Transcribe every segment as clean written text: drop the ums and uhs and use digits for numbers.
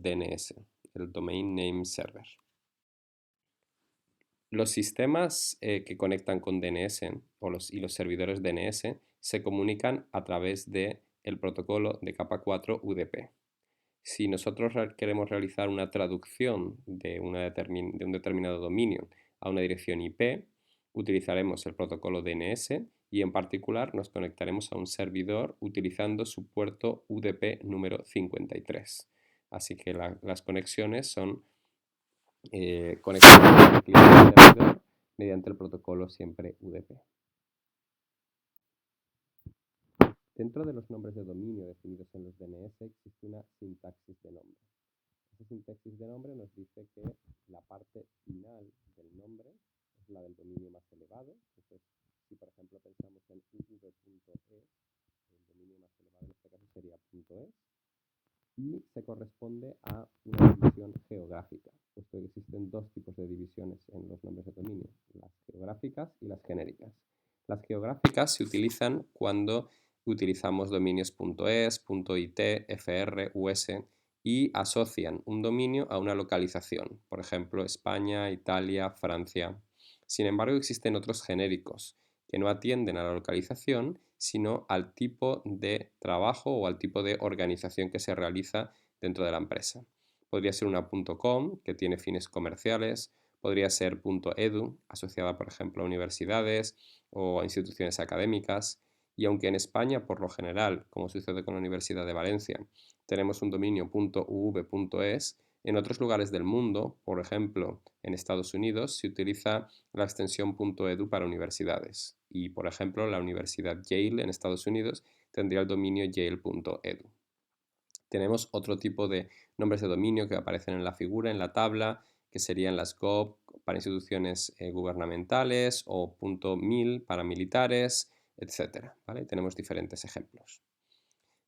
DNS, el Domain Name Server. Los sistemas que conectan con DNS y los servidores DNS se comunican a través del protocolo de capa 4 UDP. Si nosotros queremos realizar una traducción de un determinado dominio a una dirección IP, utilizaremos el protocolo DNS y en particular nos conectaremos a un servidor utilizando su puerto UDP número 53. Así que las conexiones son conexiones al cliente servidor mediante el protocolo siempre UDP. Dentro de los nombres de dominio definidos en los DNS existe una sintaxis de nombre. Esa sintaxis de nombre nos dice que la parte final del nombre es la del dominio más elevado. Entonces, si por ejemplo pensamos en uv.es, el dominio más elevado en este caso sería .es, y se corresponde a una división geográfica, puesto que existen dos tipos de divisiones en los nombres de dominio, las geográficas y las genéricas. Las geográficas se utilizan cuando utilizamos dominios .es, .it, fr, us y asocian un dominio a una localización, por ejemplo España, Italia, Francia. Sin embargo, existen otros genéricos que no atienden a la localización, sino al tipo de trabajo o al tipo de organización que se realiza dentro de la empresa. Podría ser una .com, que tiene fines comerciales, podría ser .edu, asociada por ejemplo a universidades o a instituciones académicas, y aunque en España por lo general, como sucede con la Universidad de Valencia, tenemos un dominio .uv.es, en otros lugares del mundo, por ejemplo en Estados Unidos, se utiliza la extensión .edu para universidades y por ejemplo la Universidad Yale en Estados Unidos tendría el dominio yale.edu. Tenemos otro tipo de nombres de dominio que aparecen en la figura, en la tabla, que serían las .gov para instituciones gubernamentales o .mil para militares, etc. ¿Vale? Tenemos diferentes ejemplos.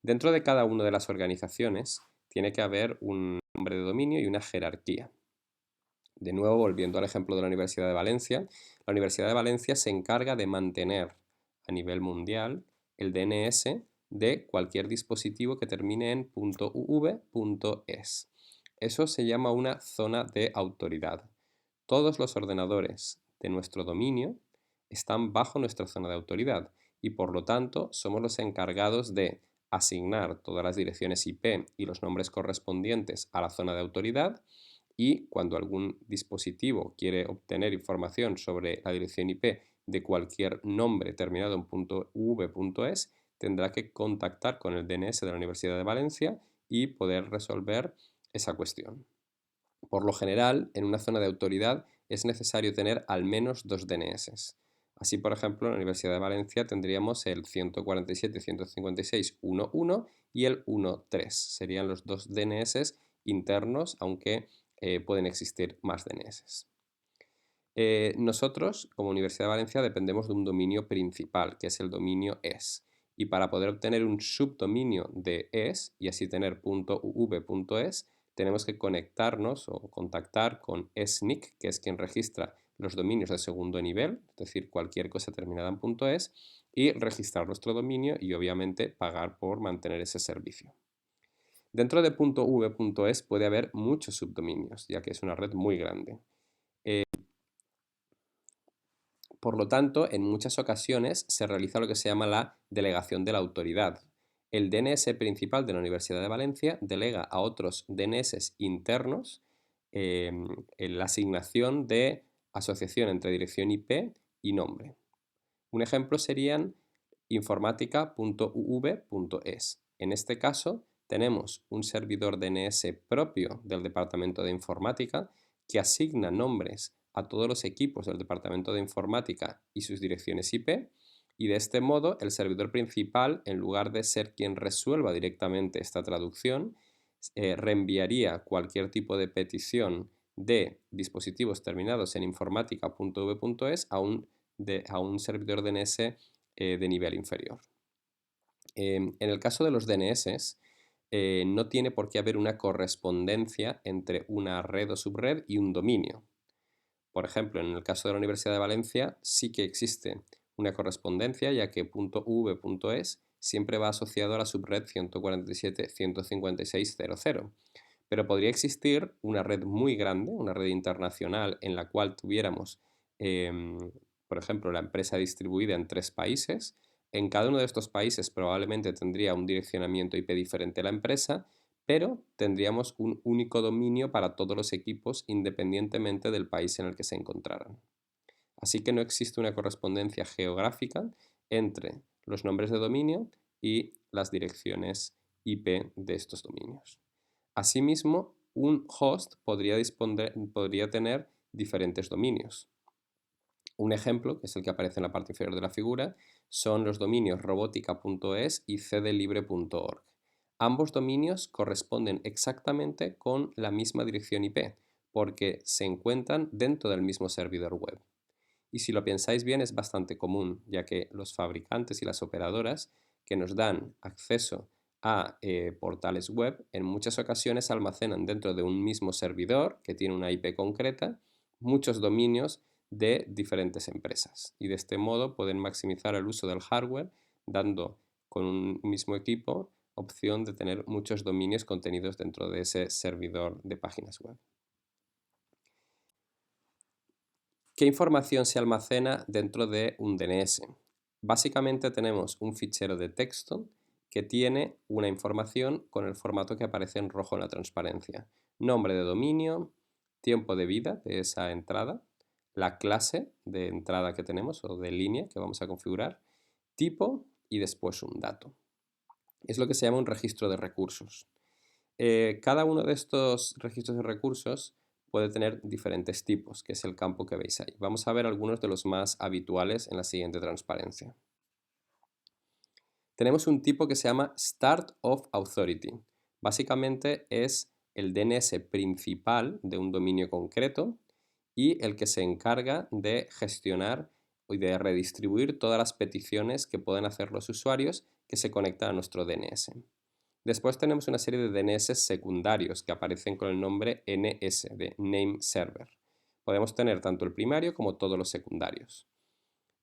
Dentro de cada una de las organizaciones tiene que haber un nombre de dominio y una jerarquía. De nuevo, volviendo al ejemplo de la Universidad de Valencia, la Universidad de Valencia se encarga de mantener a nivel mundial el DNS de cualquier dispositivo que termine en .uv.es. Eso se llama una zona de autoridad. Todos los ordenadores de nuestro dominio están bajo nuestra zona de autoridad y por lo tanto somos los encargados de asignar todas las direcciones IP y los nombres correspondientes a la zona de autoridad, y cuando algún dispositivo quiere obtener información sobre la dirección IP de cualquier nombre terminado en .uv.es, tendrá que contactar con el DNS de la Universidad de Valencia y poder resolver esa cuestión. Por lo general, en una zona de autoridad es necesario tener al menos dos DNS. Así, por ejemplo, en la Universidad de Valencia tendríamos el 147.156.1.1 y el 1.3. Serían los dos DNS internos, aunque pueden existir más DNS. Nosotros, como Universidad de Valencia, dependemos de un dominio principal, que es el dominio es. Y para poder obtener un subdominio de es y así tener .uv.es, tenemos que conectarnos o contactar con SNIC, que es quien registra los dominios de segundo nivel, es decir, cualquier cosa terminada en .es, y registrar nuestro dominio y obviamente pagar por mantener ese servicio. Dentro de .uv.es puede haber muchos subdominios, ya que es una red muy grande. Por lo tanto, en muchas ocasiones se realiza lo que se llama la delegación de la autoridad. El DNS principal de la Universidad de Valencia delega a otros DNS internos la asignación de asociación entre dirección IP y nombre. Un ejemplo serían informática.uv.es. En este caso, tenemos un servidor DNS propio del Departamento de Informática que asigna nombres a todos los equipos del Departamento de Informática y sus direcciones IP, y de este modo el servidor principal, en lugar de ser quien resuelva directamente esta traducción, reenviaría cualquier tipo de petición de dispositivos terminados en informática.uv.es a un servidor DNS de nivel inferior. En el caso de los DNS, no tiene por qué haber una correspondencia entre una red o subred y un dominio. Por ejemplo, en el caso de la Universidad de Valencia sí que existe una correspondencia, ya que .uv.es siempre va asociado a la subred 147.156.0.0. pero podría existir una red muy grande, una red internacional en la cual tuviéramos, por ejemplo, la empresa distribuida en 3 países. En cada uno de estos países probablemente tendría un direccionamiento IP diferente a la empresa, pero tendríamos un único dominio para todos los equipos independientemente del país en el que se encontraran. Así que no existe una correspondencia geográfica entre los nombres de dominio y las direcciones IP de estos dominios. Asimismo, un host podría tener diferentes dominios. Un ejemplo, que es el que aparece en la parte inferior de la figura, son los dominios robotica.es y cdlibre.org. Ambos dominios corresponden exactamente con la misma dirección IP, porque se encuentran dentro del mismo servidor web. Y si lo pensáis bien, es bastante común, ya que los fabricantes y las operadoras que nos dan acceso a portales web en muchas ocasiones almacenan dentro de un mismo servidor que tiene una IP concreta muchos dominios de diferentes empresas, y de este modo pueden maximizar el uso del hardware dando con un mismo equipo opción de tener muchos dominios contenidos dentro de ese servidor de páginas web. ¿Qué información se almacena dentro de un DNS? Básicamente tenemos un fichero de texto que tiene una información con el formato que aparece en rojo en la transparencia. Nombre de dominio, tiempo de vida de esa entrada, la clase de entrada que tenemos o de línea que vamos a configurar, tipo y después un dato. Es lo que se llama un registro de recursos. Cada uno de estos registros de recursos puede tener diferentes tipos, que es el campo que veis ahí. Vamos a ver algunos de los más habituales en la siguiente transparencia. Tenemos un tipo que se llama Start of Authority. Básicamente es el DNS principal de un dominio concreto y el que se encarga de gestionar y de redistribuir todas las peticiones que pueden hacer los usuarios que se conectan a nuestro DNS. Después tenemos una serie de DNS secundarios que aparecen con el nombre NS, de Name Server. Podemos tener tanto el primario como todos los secundarios.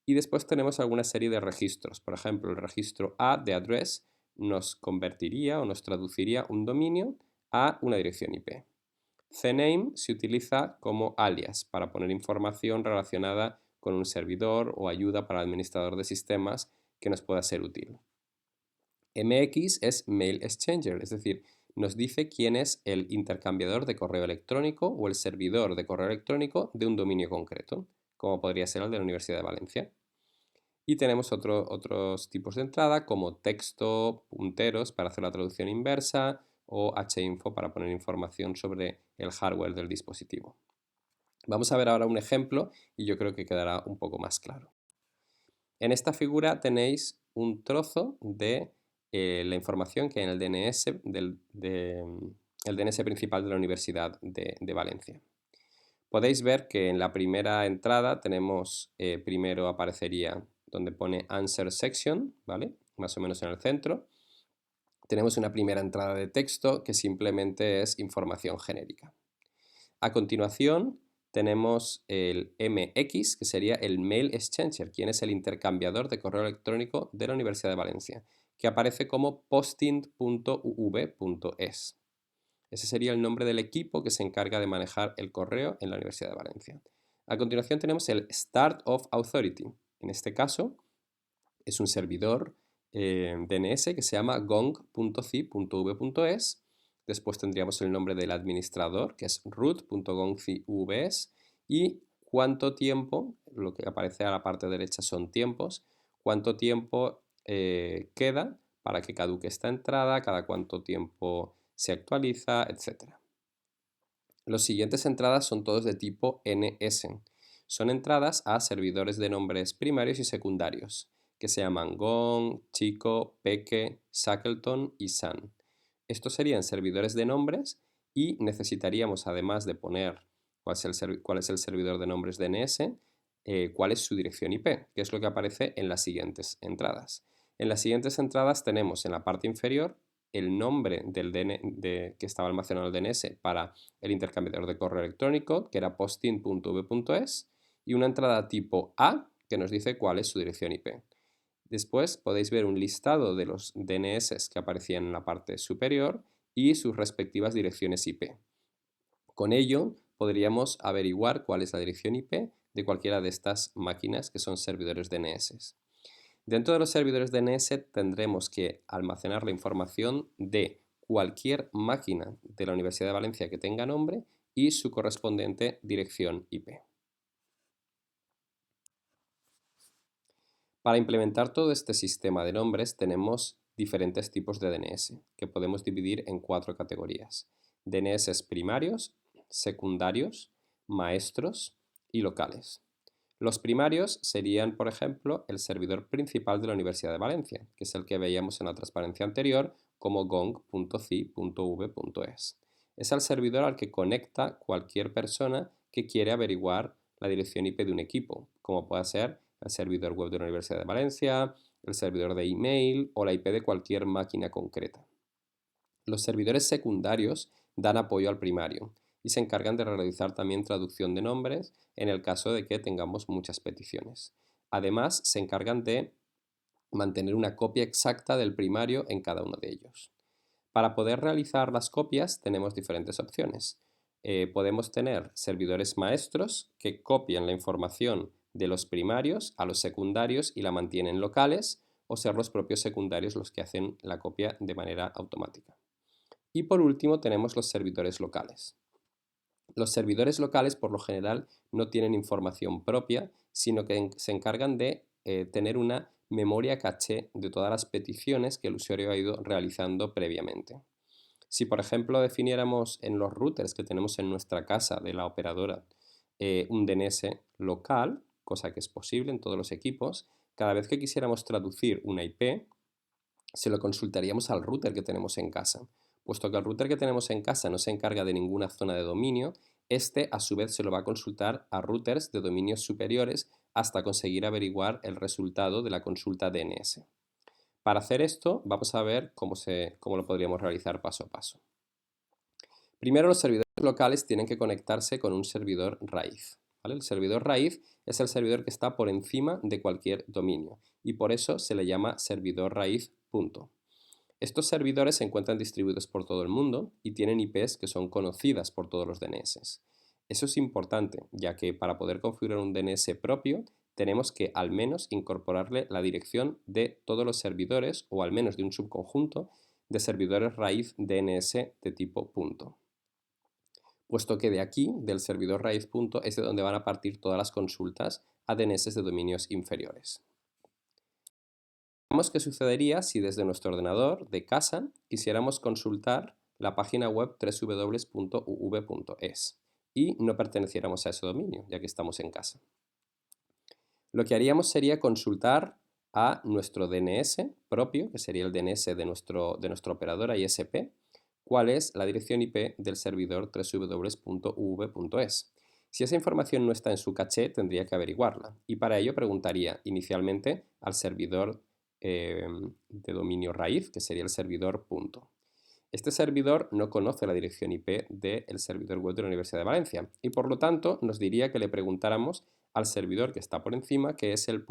Y después tenemos alguna serie de registros. Por ejemplo, el registro A de address nos convertiría o nos traduciría un dominio a una dirección IP. CNAME se utiliza como alias para poner información relacionada con un servidor o ayuda para el administrador de sistemas que nos pueda ser útil. MX es Mail Exchanger, es decir, nos dice quién es el intercambiador de correo electrónico o el servidor de correo electrónico de un dominio concreto, como podría ser el de la Universidad de Valencia. Y tenemos otros tipos de entrada como texto, punteros para hacer la traducción inversa o hinfo para poner información sobre el hardware del dispositivo. Vamos a ver ahora un ejemplo y yo creo que quedará un poco más claro. En esta figura tenéis un trozo de la información que hay en el DNS, el DNS principal de la Universidad de Valencia. Podéis ver que en la primera entrada tenemos, primero aparecería donde pone Answer Section, ¿vale? Más o menos en el centro. Tenemos una primera entrada de texto que simplemente es información genérica. A continuación tenemos el MX, que sería el Mail Exchanger, quien es el intercambiador de correo electrónico de la Universidad de Valencia, que aparece como posting.uv.es. Ese sería el nombre del equipo que se encarga de manejar el correo en la Universidad de Valencia. A continuación tenemos el Start of Authority. En este caso es un servidor DNS que se llama gong.ci.v.es. Después tendríamos el nombre del administrador, que es root.gong.ci.vs, y cuánto tiempo, lo que aparece a la parte derecha son tiempos, cuánto tiempo queda para que caduque esta entrada, cada cuánto tiempo se actualiza, etc. Los siguientes entradas son todos de tipo NS. Son entradas a servidores de nombres primarios y secundarios, que se llaman Gong, Chico, Peque, Shackleton y Sun. Estos serían servidores de nombres y necesitaríamos, además de poner cuál es el servidor de nombres DNS, cuál es su dirección IP, que es lo que aparece en las siguientes entradas. En las siguientes entradas tenemos en la parte inferior el nombre del que estaba almacenado el DNS para el intercambiador de correo electrónico, que era posting.v.es, y una entrada tipo A que nos dice cuál es su dirección IP. Después podéis ver un listado de los DNS que aparecían en la parte superior y sus respectivas direcciones IP. Con ello podríamos averiguar cuál es la dirección IP de cualquiera de estas máquinas que son servidores DNS. Dentro de los servidores DNS tendremos que almacenar la información de cualquier máquina de la Universidad de Valencia que tenga nombre y su correspondiente dirección IP. Para implementar todo este sistema de nombres tenemos diferentes tipos de DNS que podemos dividir en 4 categorías: DNS primarios, secundarios, maestros y locales. Los primarios serían, por ejemplo, el servidor principal de la Universidad de Valencia, que es el que veíamos en la transparencia anterior como gong.ci.v.es. Es el servidor al que conecta cualquier persona que quiere averiguar la dirección IP de un equipo, como puede ser el servidor web de la Universidad de Valencia, el servidor de email o la IP de cualquier máquina concreta. Los servidores secundarios dan apoyo al primario y se encargan de realizar también traducción de nombres en el caso de que tengamos muchas peticiones. Además, se encargan de mantener una copia exacta del primario en cada uno de ellos. Para poder realizar las copias tenemos diferentes opciones. Podemos tener servidores maestros que copian la información de los primarios a los secundarios y la mantienen locales, o ser los propios secundarios los que hacen la copia de manera automática. Y por último tenemos los servidores locales. Los servidores locales por lo general no tienen información propia, sino que se encargan de tener una memoria caché de todas las peticiones que el usuario ha ido realizando previamente. Si por ejemplo definiéramos en los routers que tenemos en nuestra casa de la operadora un DNS local, cosa que es posible en todos los equipos, cada vez que quisiéramos traducir una IP, se lo consultaríamos al router que tenemos en casa. Puesto que el router que tenemos en casa no se encarga de ninguna zona de dominio, este a su vez se lo va a consultar a routers de dominios superiores hasta conseguir averiguar el resultado de la consulta DNS. Para hacer esto vamos a ver cómo lo podríamos realizar paso a paso. Primero, los servidores locales tienen que conectarse con un servidor raíz, ¿vale? El servidor raíz es el servidor que está por encima de cualquier dominio y por eso se le llama servidor raíz punto. Estos servidores se encuentran distribuidos por todo el mundo y tienen IPs que son conocidas por todos los DNS. Eso es importante, ya que para poder configurar un DNS propio tenemos que al menos incorporarle la dirección de todos los servidores o al menos de un subconjunto de servidores raíz DNS de tipo punto. Puesto que de aquí, del servidor raíz punto, es de donde van a partir todas las consultas a DNS de dominios inferiores. Veamos qué sucedería si desde nuestro ordenador de casa quisiéramos consultar la página web www.uv.es y no perteneciéramos a ese dominio, ya que estamos en casa. Lo que haríamos sería consultar a nuestro DNS propio, que sería el DNS de nuestra operadora ISP, cuál es la dirección IP del servidor www.uv.es. Si esa información no está en su caché, tendría que averiguarla y para ello preguntaría inicialmente al servidor de dominio raíz, que sería el servidor punto. Este servidor no conoce la dirección IP del servidor web de la Universidad de Valencia y por lo tanto nos diría que le preguntáramos al servidor que está por encima, que es el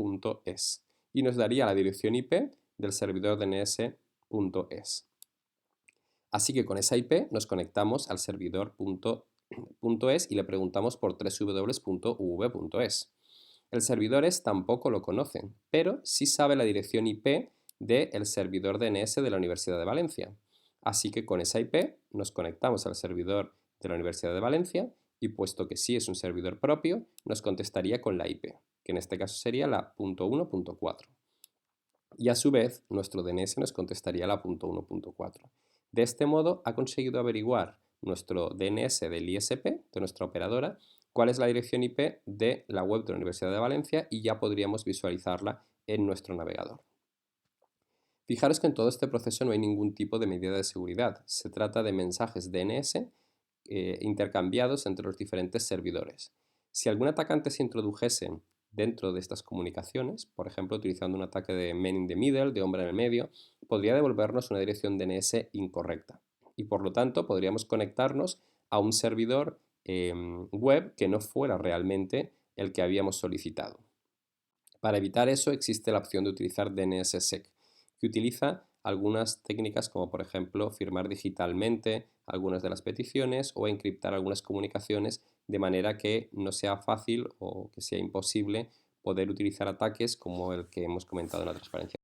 .es, y nos daría la dirección IP del servidor DNS.es. Así que con esa IP nos conectamos al servidor .es y le preguntamos por www.uv.es. El servidor es tampoco lo conoce, pero sí sabe la dirección IP del servidor DNS de la Universidad de Valencia. Así que con esa IP nos conectamos al servidor de la Universidad de Valencia y puesto que sí es un servidor propio, nos contestaría con la IP, que en este caso sería la .1.4. Y a su vez, nuestro DNS nos contestaría la .1.4. De este modo, ha conseguido averiguar nuestro DNS del ISP, de nuestra operadora, cuál es la dirección IP de la web de la Universidad de Valencia y ya podríamos visualizarla en nuestro navegador. Fijaros que en todo este proceso no hay ningún tipo de medida de seguridad. Se trata de mensajes DNS intercambiados entre los diferentes servidores. Si algún atacante se introdujese dentro de estas comunicaciones, por ejemplo utilizando un ataque de man in the middle, de hombre en el medio, podría devolvernos una dirección DNS incorrecta y por lo tanto podríamos conectarnos a un servidor web que no fuera realmente el que habíamos solicitado. Para evitar eso existe la opción de utilizar DNSSEC, que utiliza algunas técnicas como por ejemplo firmar digitalmente algunas de las peticiones o encriptar algunas comunicaciones de manera que no sea fácil o que sea imposible poder utilizar ataques como el que hemos comentado en la transparencia.